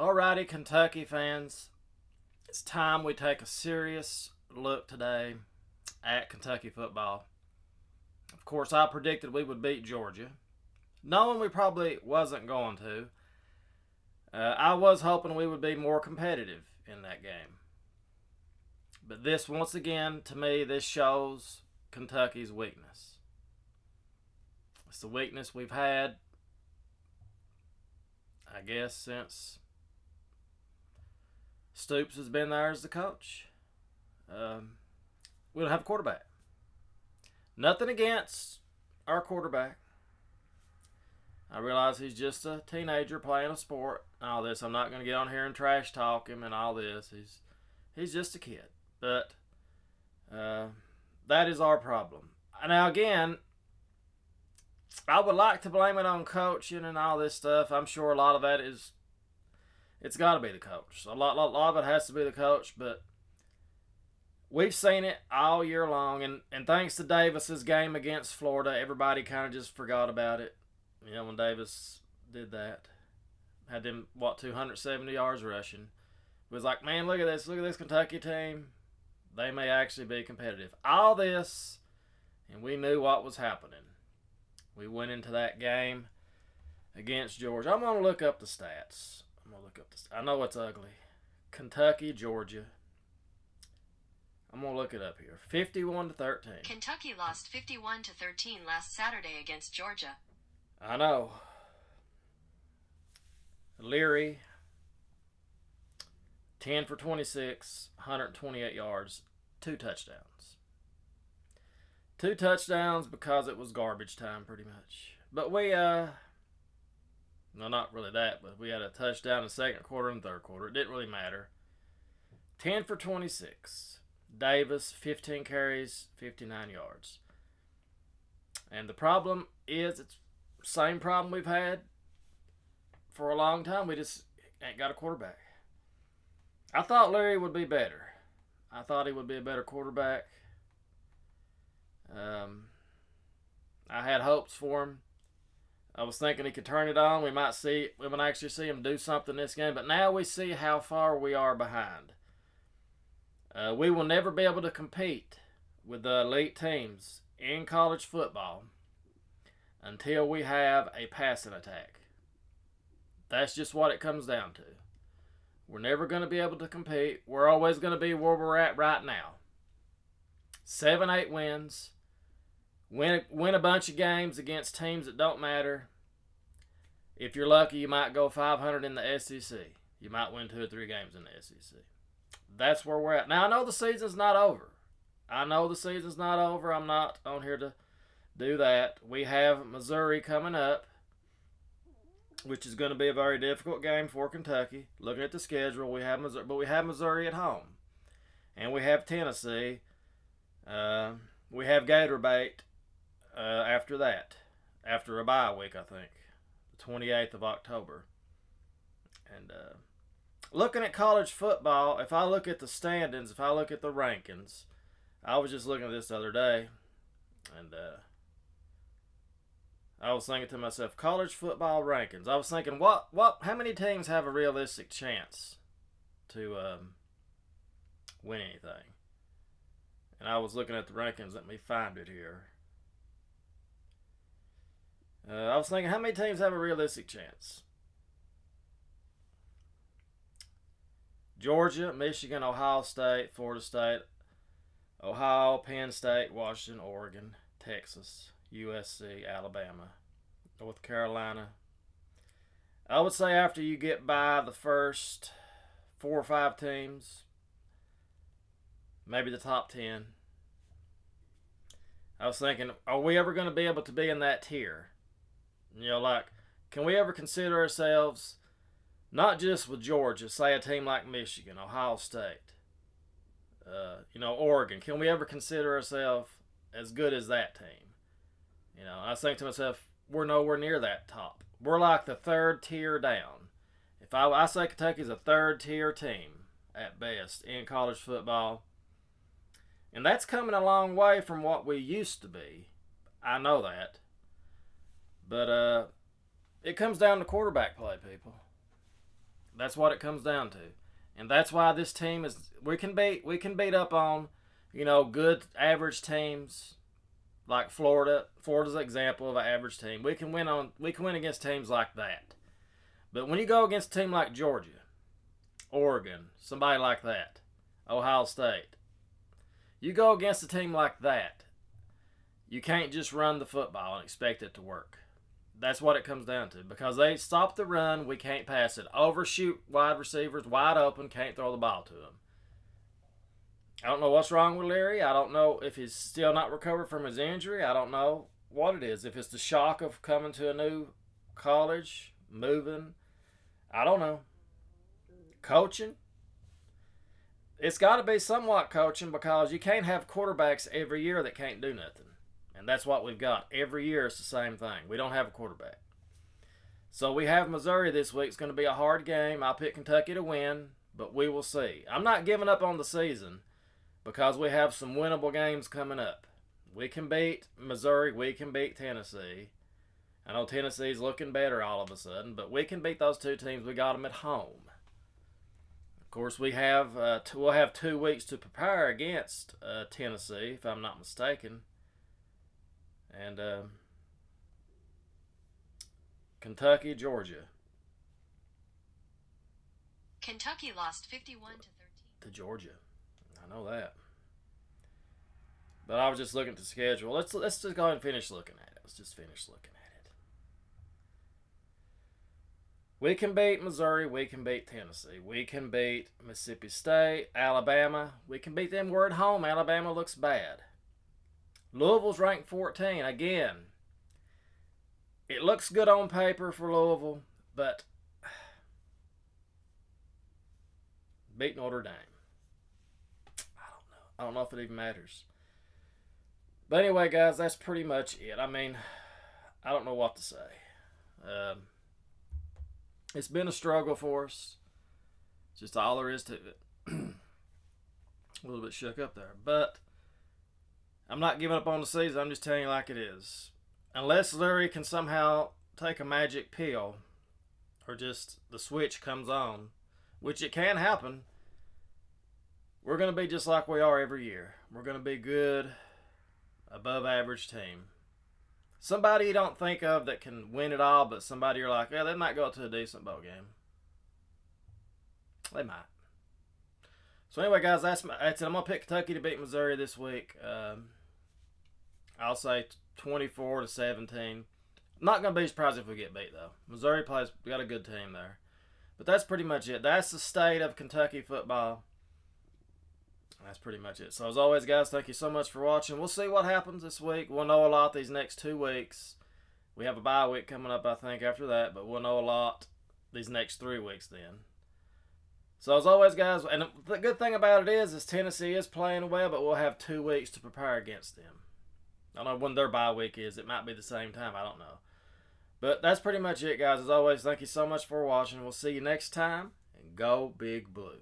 Alrighty, Kentucky fans, it's time we take a serious look today at Kentucky football. Of course, I predicted we would beat Georgia, knowing we probably wasn't going to. I was hoping we would be more competitive in that game. But this, once again, to me, this shows Kentucky's weakness. It's the weakness we've had, I guess, since Stoops has been there as the coach. We don't have a quarterback. Nothing against our quarterback. I realize he's just a teenager playing a sport and all this. I'm not going to get on here and trash talk him and all this. He's just a kid. But that is our problem. Now, again, I would like to blame it on coaching and all this stuff. I'm sure a lot of that it's got to be the coach. A lot of it has to be the coach, but we've seen it all year long. And thanks to Davis's game against Florida, everybody kind of just forgot about it. You know, when Davis did that, had them, 270 yards rushing. It was like, man, look at this Kentucky team. They may actually be competitive. All this, and we knew what was happening. We went into that game against Georgia. I'm going to look up the stats. I know it's ugly. Kentucky, Georgia. I'm going to look it up here. 51-13. Kentucky lost 51-13 last Saturday against Georgia. I know. Leary, 10 for 26, 128 yards, 2 touchdowns. 2 touchdowns because it was garbage time pretty much. But we, no, not really that, but we had a touchdown in the second quarter and third quarter. It didn't really matter. 10 for 26. Davis, 15 carries, 59 yards. And the problem is, it's the same problem we've had for a long time. We just ain't got a quarterback. I thought Leary would be better. I thought he would be a better quarterback. I had hopes for him. I was thinking he could turn it on. We might actually see him do something this game. But now we see how far we are behind. We will never be able to compete with the elite teams in college football until we have a passing attack. That's just what it comes down to. We're never going to be able to compete. We're always going to be where we're at right now. 7-8 wins. Win a bunch of games against teams that don't matter. If you're lucky, you might go 500 in the SEC. You might win 2 or 3 games in the SEC. That's where we're at. Now, I know the season's not over. I'm not on here to do that. We have Missouri coming up, which is going to be a very difficult game for Kentucky. Looking at the schedule, we have Missouri at home. And we have Tennessee. We have Gator Bait after that. After a bye week, I think. The 28th of October. And looking at college football, if I look at the standings, if I look at the rankings, I was just looking at this the other day, and I was thinking to myself, college football rankings. I was thinking, how many teams have a realistic chance to win anything? And I was looking at the rankings. Let me find it here. I was thinking, how many teams have a realistic chance? Georgia, Michigan, Ohio State, Florida State, Ohio, Penn State, Washington, Oregon, Texas, USC, Alabama, North Carolina. I would say after you get by the first 4 or 5 teams, maybe the top 10. I was thinking, are we ever going to be able to be in that tier? You know, like, can we ever consider ourselves, not just with Georgia, say a team like Michigan, Ohio State, Oregon. Can we ever consider ourselves as good as that team? You know, I was thinking to myself, we're nowhere near that top. We're like the 3rd tier down. If I say Kentucky's a 3rd tier team at best in college football, and that's coming a long way from what we used to be. I know that. But it comes down to quarterback play, people. That's what it comes down to. And that's why this team is we can beat up on, good average teams like Florida. Florida's an example of an average team. We can win against teams like that. But when you go against a team like Georgia, Oregon, somebody like that, Ohio State, you go against a team like that, you can't just run the football and expect it to work. That's what it comes down to. Because they stop the run, we can't pass it. Overshoot wide receivers, wide open, can't throw the ball to them. I don't know what's wrong with Leary. I don't know if he's still not recovered from his injury. I don't know what it is. If it's the shock of coming to a new college, moving. I don't know. Coaching. It's got to be somewhat coaching because you can't have quarterbacks every year that can't do nothing. And that's what we've got. Every year it's the same thing. We don't have a quarterback. So we have Missouri this week. It's going to be a hard game. I'll pick Kentucky to win, but we will see. I'm not giving up on the season because we have some winnable games coming up. We can beat Missouri. We can beat Tennessee. I know Tennessee's looking better all of a sudden, but we can beat those two teams. We got them at home. Of course, we'll have 2 weeks to prepare against Tennessee, if I'm not mistaken. And Kentucky, Georgia. Kentucky lost 51 to 13 to Georgia. I know that. But I was just looking at the schedule. Let's just go ahead and finish looking at it. Let's just finish looking at it. We can beat Missouri. We can beat Tennessee. We can beat Mississippi State, Alabama. We can beat them. We're at home. Alabama looks bad. Louisville's ranked 14. Again, it looks good on paper for Louisville, but beat Notre Dame. I don't know if it even matters. But anyway, guys, that's pretty much it. I mean, I don't know what to say. It's been a struggle for us. Just all there is to it. A little bit shook up there. But I'm not giving up on the season. I'm just telling you like it is. Unless Larry can somehow take a magic pill or just the switch comes on, which it can happen, we're going to be just like we are every year. We're going to be good, above average team. Somebody you don't think of that can win it all, but somebody you're like, yeah, they might go to a decent bowl game. They might. So anyway, guys, that's it. I'm going to pick Kentucky to beat Missouri this week. I'll say 24-17. Not going to be surprised if we get beat, though. Missouri we got a good team there. But that's pretty much it. That's the state of Kentucky football. That's pretty much it. So as always, guys, thank you so much for watching. We'll see what happens this week. We'll know a lot these next 2 weeks. We have a bye week coming up, I think, after that. But we'll know a lot these next 3 weeks then. So as always, guys, and the good thing about it is Tennessee is playing well, but we'll have 2 weeks to prepare against them. I don't know when their bye week is. It might be the same time. I don't know. But that's pretty much it, guys. As always, thank you so much for watching. We'll see you next time. And go Big Blue.